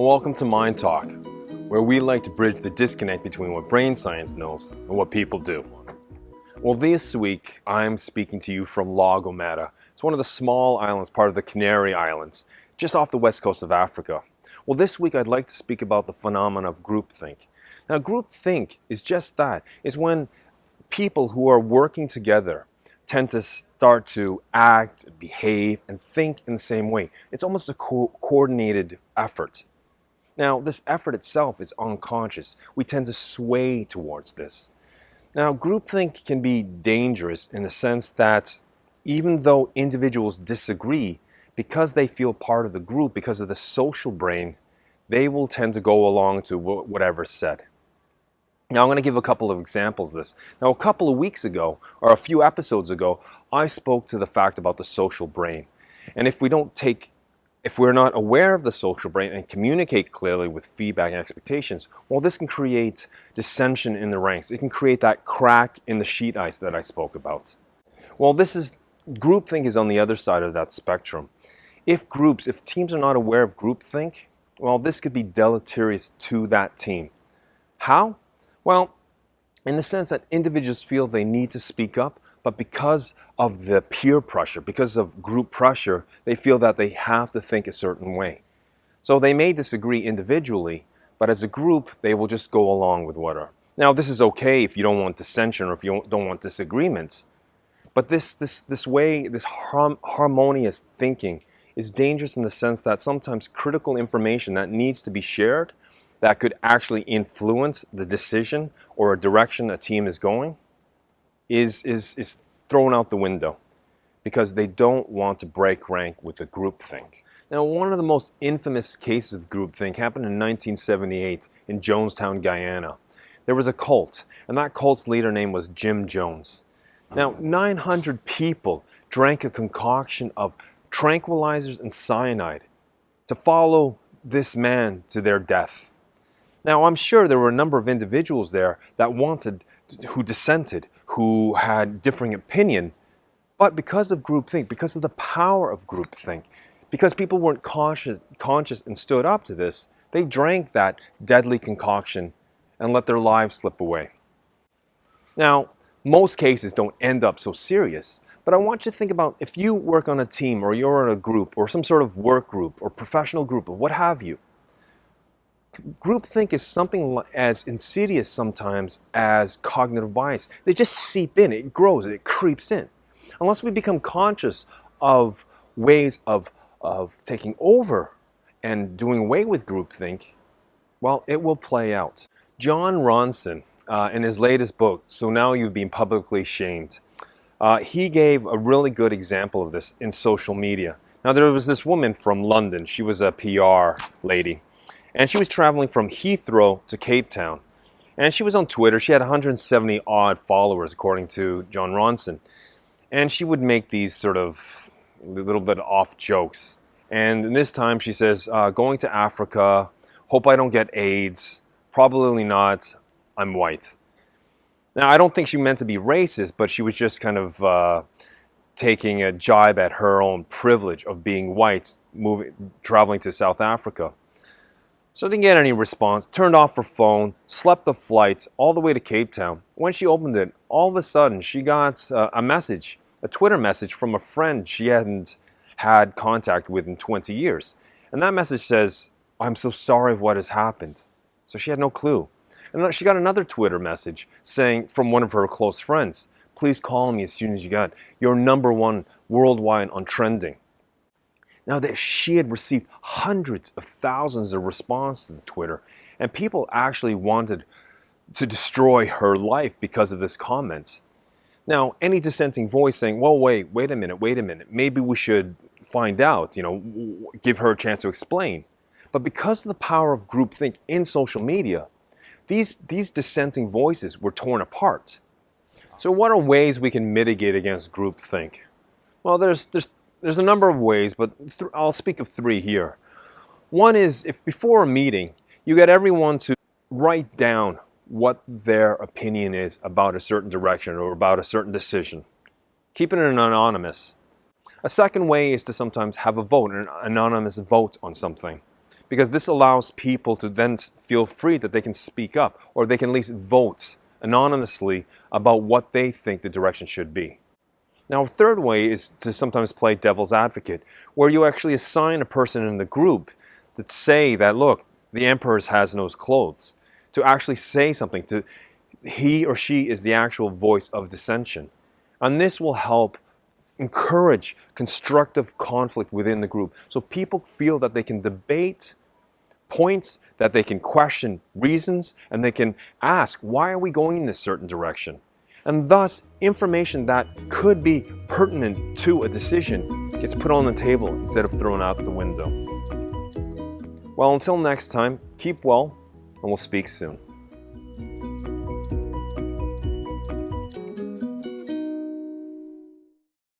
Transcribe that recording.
welcome to MINDtalk, where we like to bridge the disconnect between what brain science knows and what people do. Well, this week I'm speaking to you from La Gomera. It's one of the small islands, part of the Canary Islands, just off the west coast of Africa. Well, this week I'd like to speak about the phenomenon of groupthink. Now, groupthink is just that. It's when people who are working together tend to start to act, behave, and think in the same way. It's almost a coordinated effort. Now, this effort itself is unconscious. We tend to sway towards this. Now, groupthink can be dangerous in the sense that even though individuals disagree, because they feel part of the group, because of the social brain, they will tend to go along to whatever's said. Now, I'm going to give a couple of examples of this. Now, a couple of weeks ago, or a few episodes ago, I spoke to the fact about the social brain. And if we're not aware of the social brain and communicate clearly with feedback and expectations, well, this can create dissension in the ranks. It can create that crack in the sheet ice that I spoke about. Well, groupthink is on the other side of that spectrum. If teams are not aware of groupthink, well, this could be deleterious to that team. How? Well, in the sense that individuals feel they need to speak up, but because of the peer pressure, because of group pressure, they feel that they have to think a certain way. So they may disagree individually, but as a group, they will just go along with whatever. Now, this is okay if you don't want dissension or if you don't want disagreements, but this harmonious thinking is dangerous in the sense that sometimes critical information that needs to be shared, that could actually influence the decision or a direction a team is going, is thrown out the window because they don't want to break rank with the groupthink. Now, one of the most infamous cases of groupthink happened in 1978 in Jonestown, Guyana. There was a cult, and that cult's leader name was Jim Jones. Now, 900 people drank a concoction of tranquilizers and cyanide to follow this man to their death. Now, I'm sure there were a number of individuals there who dissented, who had differing opinion, but because of groupthink, because of the power of groupthink, because people weren't conscious and stood up to this, they drank that deadly concoction and let their lives slip away. Now, most cases don't end up so serious, but I want you to think about if you work on a team or you're in a group or some sort of work group or professional group or what have you. Groupthink is something as insidious sometimes as cognitive bias. They just seep in, it grows, it creeps in. Unless we become conscious of ways of taking over and doing away with groupthink, well, it will play out. Jon Ronson, in his latest book, So Now You've Been Publicly Shamed, he gave a really good example of this in social media. Now, there was this woman from London. She was a PR lady. And she was traveling from Heathrow to Cape Town. And she was on Twitter. She had 170 odd followers, according to Jon Ronson. And she would make these sort of little bit off jokes. And this time she says, going to Africa, hope I don't get AIDS, probably not, I'm white. Now, I don't think she meant to be racist, but she was just kind of taking a jibe at her own privilege of being white, traveling to South Africa. So didn't get any response, turned off her phone, slept the flight all the way to Cape Town. When she opened it, all of a sudden she got a Twitter message from a friend she hadn't had contact with in 20 years. And that message says, I'm so sorry of what has happened. So she had no clue. And she got another Twitter message saying from one of her close friends, please call me as soon as you got. You're #1 worldwide on trending. Now, she had received hundreds of thousands of responses to the Twitter, and people actually wanted to destroy her life because of this comment. Now, any dissenting voice saying, well, wait a minute, maybe we should find out, give her a chance to explain. But because of the power of groupthink in social media, these dissenting voices were torn apart. So what are ways we can mitigate against groupthink? Well, there's a number of ways, but I'll speak of 3 here. One is if before a meeting, you get everyone to write down what their opinion is about a certain direction or about a certain decision. Keeping it anonymous. A second way is to sometimes have a vote, an anonymous vote on something. because this allows people to then feel free that they can speak up, or they can at least vote anonymously about what they think the direction should be. Now, a third way is to sometimes play devil's advocate, where you actually assign a person in the group to say that, look, the emperor has no clothes, to actually say something, to he or she is the actual voice of dissension. And this will help encourage constructive conflict within the group, so people feel that they can debate points, that they can question reasons, and they can ask, why are we going in this certain direction? And thus, information that could be pertinent to a decision gets put on the table instead of thrown out the window. Well, until next time, keep well, and we'll speak soon.